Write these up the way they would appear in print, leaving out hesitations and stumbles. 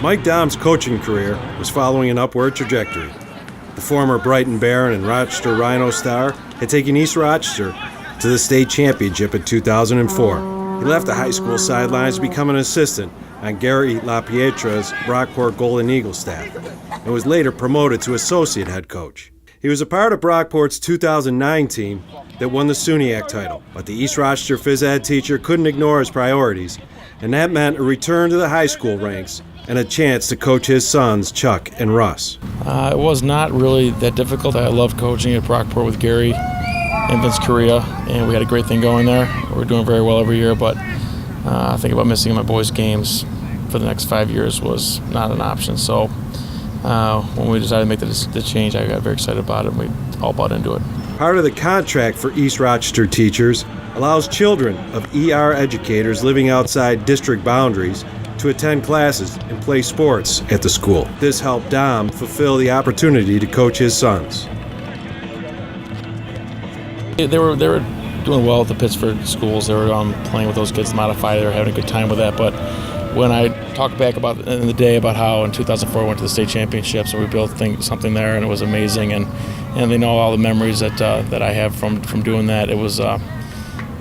Mike Domm's coaching career was following an upward trajectory. The former Brighton Baron and Rochester Rhino star had taken East Rochester to the state championship in 2004. He left the high school sidelines to become an assistant on Gary LaPietra's Brockport Golden Eagle staff and was later promoted to associate head coach. He was a part of Brockport's 2009 team that won the SUNYAC title, but the East Rochester phys ed teacher couldn't ignore his priorities, and that meant a return to the high school ranks and a chance to coach his sons, Chuck and Russ. It was not really that difficult. I loved coaching at Brockport with Gary and Vince Correa, and we had a great thing going there. We were doing very well every year, but I think about missing my boys' games for the next 5 years was not an option. So when we decided to make the change, I got very excited about it, and we all bought into it. Part of the contract for East Rochester teachers allows children of ER educators living outside district boundaries to attend classes and play sports at the school. This helped Domm fulfill the opportunity to coach his sons. They were doing well at the Pittsford schools. They were playing with those kids modified. They were having a good time with that. But when I talk back about in the day about how in 2004 we went to the state championships and we built something there, and it was amazing. And they know all the memories that I have from doing that. It was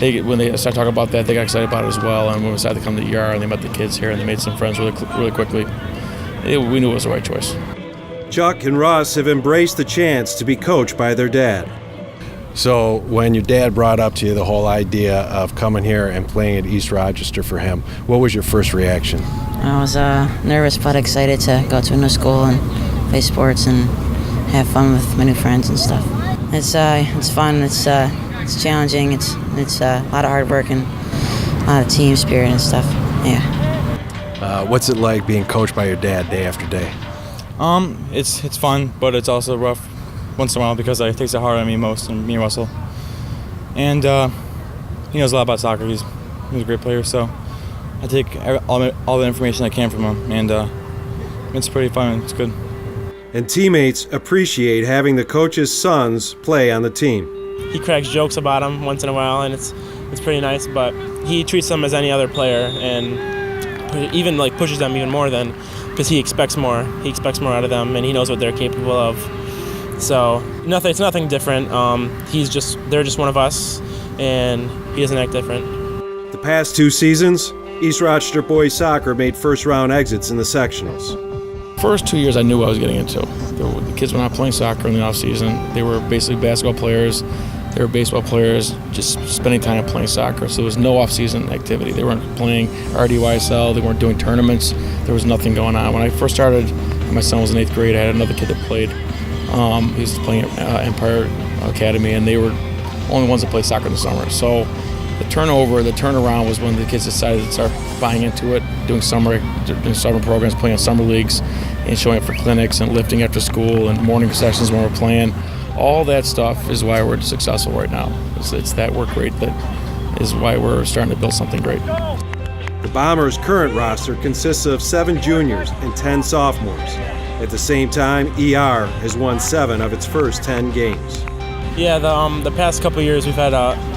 when they started talking about that, they got excited about it as well. And when we decided to come to ER and they met the kids here and they made some friends really quickly, we knew it was the right choice. Chuck and Russ have embraced the chance to be coached by their dad. So when your dad brought up to you the whole idea of coming here and playing at East Rochester for him, what was your first reaction? I was nervous but excited to go to a new school and play sports and have fun with my new friends and stuff. It's fun. It's challenging. It's a lot of hard work and a lot of team spirit and stuff. Yeah. What's it like being coached by your dad day after day? It's fun, but it's also rough once in a while because he takes it hard on me most, and me and Russell. And he knows a lot about soccer. He's a great player, so I take all the information I can from him, and it's pretty fun. It's good. And teammates appreciate having the coach's sons play on the team. He cracks jokes about them once in a while, and it's pretty nice. But he treats them as any other player, and even pushes them even more than, because he expects more. He expects more out of them, and he knows what they're capable of. So it's nothing different. They're just one of us, and he doesn't act different. The past 2 seasons, East Rochester boys soccer made first-round exits in the sectionals. First 2 years I knew what I was getting into. The kids were not playing soccer in the off-season. They were basically basketball players. They were baseball players, just spending time playing soccer. So there was no off-season activity. They weren't playing RDYSL. They weren't doing tournaments. There was nothing going on. When I first started, my son was in 8th grade. I had another kid that played. He was playing at Empire Academy, and they were only ones that played soccer in the summer. So the turnaround was when the kids decided to start buying into it, doing summer programs, playing in summer leagues, and showing up for clinics and lifting after school and morning sessions when we're playing. All that stuff is why we're successful right now. It's that work rate that is why we're starting to build something great. The Bombers' current roster consists of 7 juniors and 10 sophomores. At the same time, ER has won 7 of its first 10 games. Yeah, the past couple of years we've had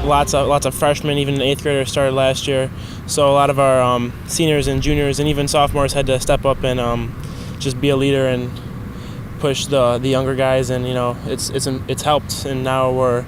lots of freshmen, even 8th graders started last year. So a lot of our seniors and juniors and even sophomores had to step up and just be a leader and push the younger guys, and it's helped. And now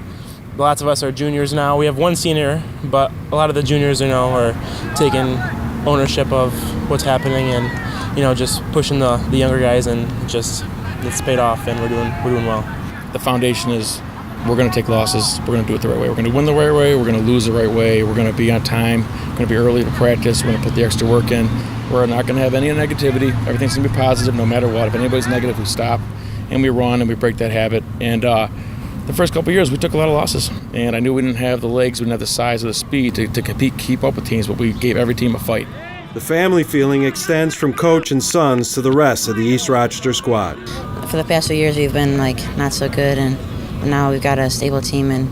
lots of us are juniors now. We have 1 senior, but a lot of the juniors are taking ownership of what's happening and just pushing the younger guys, and it's paid off, and we're doing well. The foundation is we're going to take losses. We're going to do it the right way. We're going to win the right way. We're going to lose the right way. We're going to be on time. We're going to be early to practice. We're going to put the extra work in. We're not going to have any negativity. Everything's going to be positive no matter what. If anybody's negative, we stop and we run and we break that habit. And the first couple of years, we took a lot of losses. And I knew we didn't have the legs, we didn't have the size or the speed to compete, keep up with teams, but we gave every team a fight. The family feeling extends from coach and sons to the rest of the East Rochester squad. For the past few years, we've been not so good, and now we've got a stable team, and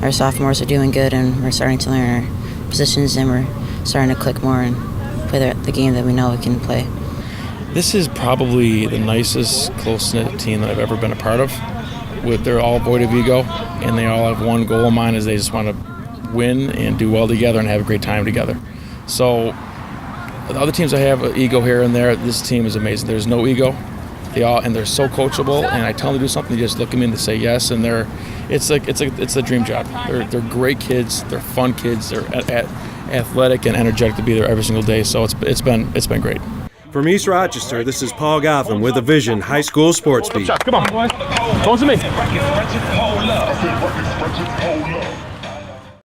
our sophomores are doing good, and we're starting to learn our positions, and we're starting to click more and play the game that we know we can play. This is probably the nicest, close-knit team that I've ever been a part of. They're all void of ego, and they all have one goal in mind, is they just want to win and do well together and have a great time together. So The other teams I have an ego here and there. This team is amazing. There's no ego. They're so coachable, and I tell them to do something, they just look at me and they say yes, and it's a dream job. They're great kids. They're fun kids. They're athletic and energetic to be there every single day. So it's been great. From East Rochester, this is Paul Gotham with a Vision High School Sports Beat. Come on, boys. Go to me.